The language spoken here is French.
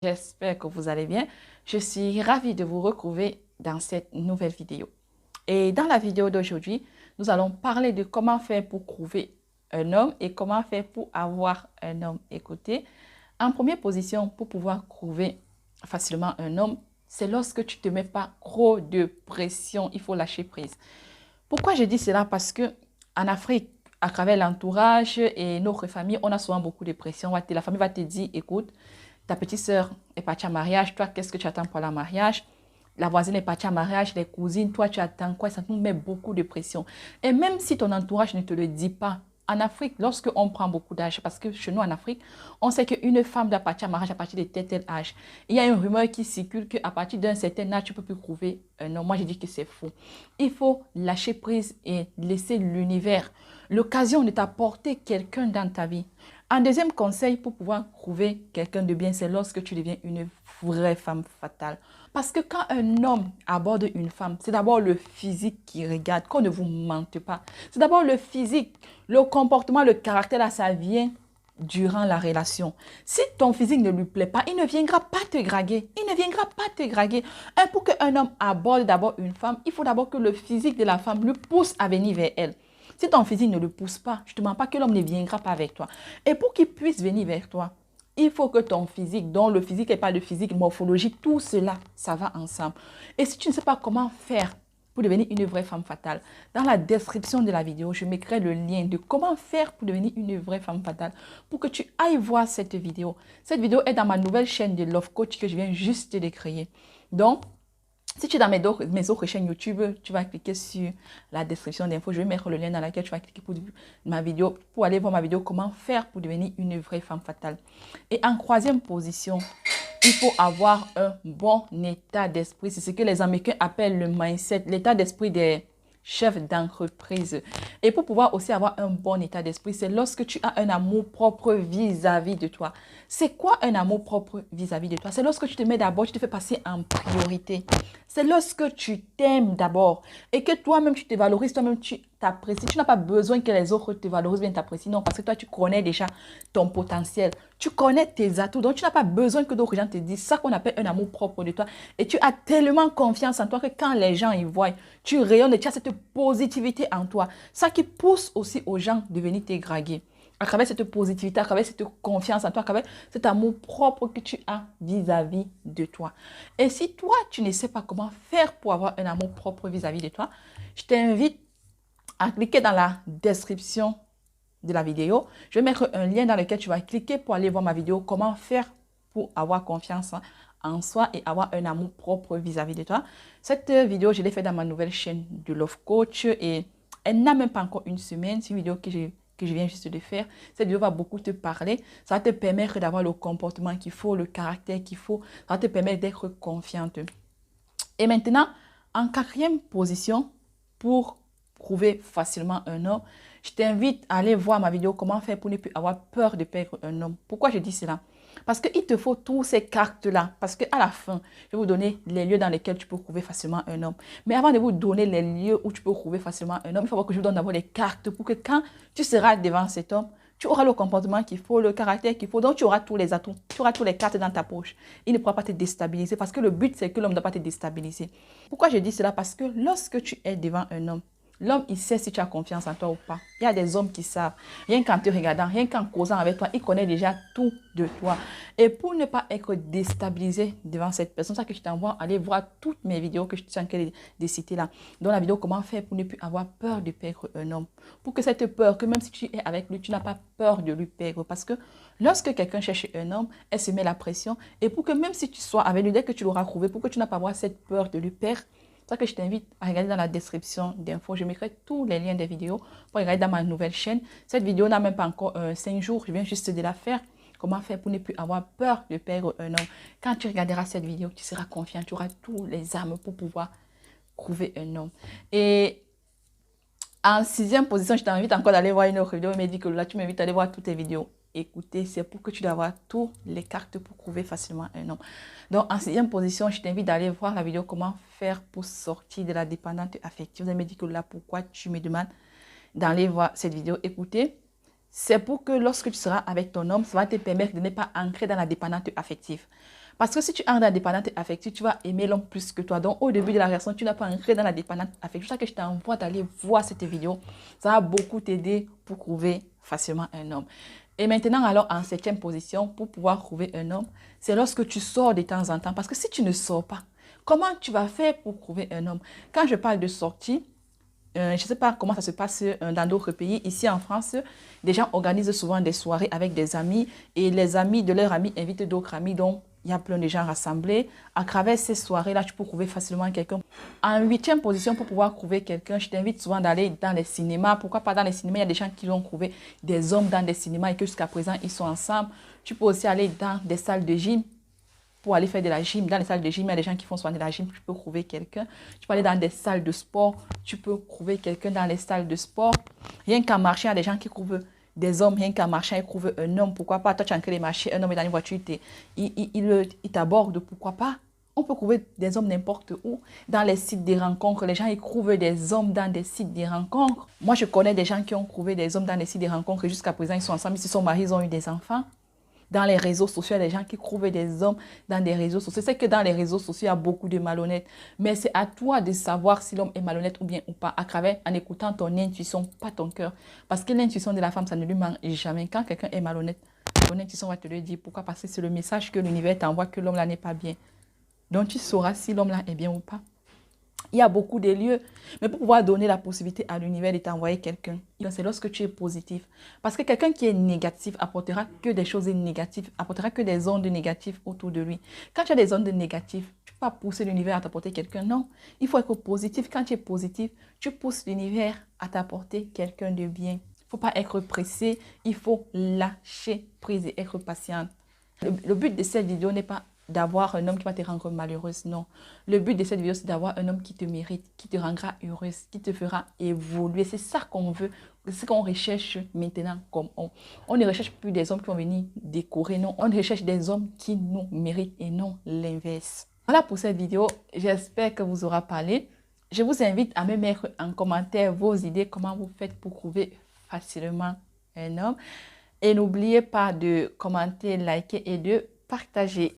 J'espère que vous allez bien. Je suis ravie de vous retrouver dans cette nouvelle vidéo. Et dans la vidéo d'aujourd'hui, nous allons parler de comment faire pour trouver un homme et comment faire pour avoir un homme. Écoutez, en première position, pour pouvoir trouver facilement un homme, c'est lorsque tu ne te mets pas trop de pression. Il faut lâcher prise. Pourquoi je dis cela? Parce que en Afrique, à travers l'entourage et notre famille, on a souvent beaucoup de pression. La famille va te dire, écoute, ta petite sœur est partie en mariage, toi, qu'est-ce que tu attends pour le mariage? La voisine est partie en mariage, les cousines, toi, tu attends quoi? Ça nous met beaucoup de pression. Et même si ton entourage ne te le dit pas, en Afrique, lorsque on prend beaucoup d'âge, parce que chez nous en Afrique, on sait qu'une femme doit partir en mariage à partir de tel âge. Il y a une rumeur qui circule qu'à partir d'un certain âge, tu ne peux plus trouver un homme. Moi, je dis que c'est faux. Il faut lâcher prise et laisser l'univers, l'occasion de t'apporter quelqu'un dans ta vie. Un deuxième conseil pour pouvoir trouver quelqu'un de bien, c'est lorsque tu deviens une vraie femme fatale. Parce que quand un homme aborde une femme, c'est d'abord le physique qui regarde, qu'on ne vous mente pas. C'est d'abord le physique, le comportement, le caractère, là, ça vient durant la relation. Si ton physique ne lui plaît pas, il ne viendra pas te draguer. Il ne viendra pas te draguer. Pour qu'un homme aborde d'abord une femme, il faut d'abord que le physique de la femme lui pousse à venir vers elle. Si ton physique ne le pousse pas, je ne te mens pas que l'homme ne viendra pas avec toi. Et pour qu'il puisse venir vers toi, il faut que ton physique, dont le physique n'est pas le physique morphologique, tout cela, ça va ensemble. Et si tu ne sais pas comment faire pour devenir une vraie femme fatale, dans la description de la vidéo, je mettrai le lien de comment faire pour devenir une vraie femme fatale, pour que tu ailles voir cette vidéo. Cette vidéo est dans ma nouvelle chaîne de Love Coach que je viens juste de créer. Donc, si tu es dans mes autres chaînes YouTube, tu vas cliquer sur la description d'infos. Je vais mettre le lien dans lequel tu vas cliquer pour aller voir ma vidéo comment faire pour devenir une vraie femme fatale. Et en troisième position, il faut avoir un bon état d'esprit. C'est ce que les Américains appellent le mindset, l'état d'esprit des chefs d'entreprise. Et pour pouvoir aussi avoir un bon état d'esprit, c'est lorsque tu as un amour propre vis-à-vis de toi. C'est quoi un amour propre vis-à-vis de toi? C'est lorsque tu te mets d'abord, tu te fais passer en priorité. C'est lorsque tu t'aimes d'abord et que toi-même tu te valorises, toi-même tu t'apprécies. Tu n'as pas besoin que les autres te valorisent bien, t'apprécient. Non, parce que toi, tu connais déjà ton potentiel. Tu connais tes atouts. Donc, tu n'as pas besoin que d'autres gens te disent ça qu'on appelle un amour propre de toi. Et tu as tellement confiance en toi que quand les gens y voient, tu rayonnes et tu as cette positivité en toi. Ça qui pousse aussi aux gens de venir te draguer. À travers cette positivité, à travers cette confiance en toi, à travers cet amour propre que tu as vis-à-vis de toi. Et si toi, tu ne sais pas comment faire pour avoir un amour propre vis-à-vis de toi, je t'invite à cliquer dans la description de la vidéo. Je vais mettre un lien dans lequel tu vas cliquer pour aller voir ma vidéo comment faire pour avoir confiance en soi et avoir un amour propre vis-à-vis de toi. Cette vidéo, je l'ai faite dans ma nouvelle chaîne de Love Coach et elle n'a même pas encore une semaine. C'est une vidéo que je viens juste de faire. Cette vidéo va beaucoup te parler. Ça va te permettre d'avoir le comportement qu'il faut, le caractère qu'il faut. Ça va te permettre d'être confiante. Et maintenant, en quatrième position, pour trouver facilement un homme, je t'invite à aller voir ma vidéo comment faire pour ne plus avoir peur de perdre un homme. Pourquoi je dis cela? Parce qu'il te faut tous ces cartes-là. Parce qu'à la fin, je vais vous donner les lieux dans lesquels tu peux trouver facilement un homme. Mais avant de vous donner les lieux où tu peux trouver facilement un homme, il faut que je vous donne d'abord les cartes pour que quand tu seras devant cet homme, tu auras le comportement qu'il faut, le caractère qu'il faut. Donc, tu auras tous les atouts. Tu auras tous les cartes dans ta poche. Il ne pourra pas te déstabiliser parce que le but, c'est que l'homme ne doit pas te déstabiliser. Pourquoi je dis cela? Parce que lorsque tu es devant un homme, l'homme, il sait si tu as confiance en toi ou pas. Il y a des hommes qui savent. Rien qu'en te regardant, rien qu'en causant avec toi, il connaît déjà tout de toi. Et pour ne pas être déstabilisé devant cette personne, c'est ça que je t'envoie aller voir toutes mes vidéos que je suis en train de citer là. Dans la vidéo, comment faire pour ne plus avoir peur de perdre un homme. Pour que cette peur, que même si tu es avec lui, tu n'as pas peur de lui perdre. Parce que lorsque quelqu'un cherche un homme, elle se met la pression. Et pour que même si tu sois avec lui, dès que tu l'auras trouvé, pour que tu n'as pas avoir cette peur de lui perdre, c'est ça que je t'invite à regarder dans la description d'infos. Je mettrai tous les liens des vidéos pour regarder dans ma nouvelle chaîne. Cette vidéo n'a même pas encore 5 jours. Je viens juste de la faire. Comment faire pour ne plus avoir peur de perdre un homme. Quand tu regarderas cette vidéo, tu seras confiant. Tu auras tous les armes pour pouvoir trouver un homme. Et en sixième position, je t'invite encore d'aller voir une autre vidéo. Il m'a dit que là, tu m'invites à aller voir toutes tes vidéos. Écoutez, c'est pour que tu dois avoir toutes les cartes pour trouver facilement un homme. Donc, en sixième position, je t'invite d'aller voir la vidéo comment faire pour sortir de la dépendance affective. Vous me dit que là, pourquoi tu me demandes d'aller voir cette vidéo. Écoutez, c'est pour que lorsque tu seras avec ton homme, ça va te permettre de ne pas ancrer dans la dépendance affective. Parce que si tu es dans la dépendance affective, tu vas aimer l'homme plus que toi. Donc, au début de la relation, tu n'as pas entré dans la dépendance affective. C'est ça que je t'envoie d'aller voir cette vidéo. Ça va beaucoup t'aider pour trouver facilement un homme. Et maintenant, alors, en 7e position, pour pouvoir trouver un homme, c'est lorsque tu sors de temps en temps. Parce que si tu ne sors pas, comment tu vas faire pour trouver un homme? Quand je parle de sortie, je ne sais pas comment ça se passe dans d'autres pays. Ici en France, des gens organisent souvent des soirées avec des amis et les amis de leurs amis invitent d'autres amis. Donc, il y a plein de gens rassemblés. À travers ces soirées-là, tu peux trouver facilement quelqu'un. En 8e position, pour pouvoir trouver quelqu'un, je t'invite souvent d'aller dans les cinémas. Pourquoi pas dans les cinémas? Il y a des gens qui ont trouvé des hommes dans des cinémas et que jusqu'à présent, ils sont ensemble. Tu peux aussi aller dans des salles de gym pour aller faire de la gym. Dans les salles de gym, il y a des gens qui font souvent de la gym, tu peux trouver quelqu'un. Tu peux aller dans des salles de sport, tu peux trouver quelqu'un dans les salles de sport. Rien qu'en marchant, il y a des gens qui trouvent des hommes, rien qu'en marchant, ils trouvent un homme. Pourquoi pas? Toi, tu es en train de marcher, un homme est dans une voiture, il t'aborde, pourquoi pas? On peut trouver des hommes n'importe où. Dans les sites de rencontres, les gens ils trouvent des hommes dans des sites de rencontres. Moi, je connais des gens qui ont trouvé des hommes dans des sites de rencontres et jusqu'à présent, ils sont ensemble, ils se sont mariés, ils ont eu des enfants. Dans les réseaux sociaux, il y a des gens qui trouvent des hommes dans des réseaux sociaux. C'est que dans les réseaux sociaux, il y a beaucoup de malhonnêtes. Mais c'est à toi de savoir si l'homme est malhonnête ou bien ou pas, à travers, en écoutant ton intuition, pas ton cœur. Parce que l'intuition de la femme, ça ne lui manque jamais. Quand quelqu'un est malhonnête, ton intuition va te le dire. Pourquoi? Parce que c'est le message que l'univers t'envoie que l'homme là n'est pas bien. Donc tu sauras si l'homme là est bien ou pas. Il y a beaucoup de lieux, mais pour pouvoir donner la possibilité à l'univers de t'envoyer quelqu'un, c'est lorsque tu es positif. Parce que quelqu'un qui est négatif apportera que des choses négatives, apportera que des ondes négatives autour de lui. Quand tu as des ondes négatives, tu ne peux pas pousser l'univers à t'apporter quelqu'un. Non, il faut être positif. Quand tu es positif, tu pousses l'univers à t'apporter quelqu'un de bien. Il ne faut pas être pressé, il faut lâcher prise et être patiente. Le but de cette vidéo n'est pas d'avoir un homme qui va te rendre malheureuse, non. Le but de cette vidéo, c'est d'avoir un homme qui te mérite, qui te rendra heureuse, qui te fera évoluer. C'est ça qu'on veut, c'est ce qu'on recherche maintenant comme homme. On ne recherche plus des hommes qui vont venir décorer, non. On recherche des hommes qui nous méritent et non l'inverse. Voilà pour cette vidéo. J'espère que vous aura parlé. Je vous invite à me mettre en commentaire vos idées, comment vous faites pour trouver facilement un homme. Et n'oubliez pas de commenter, liker et de partager.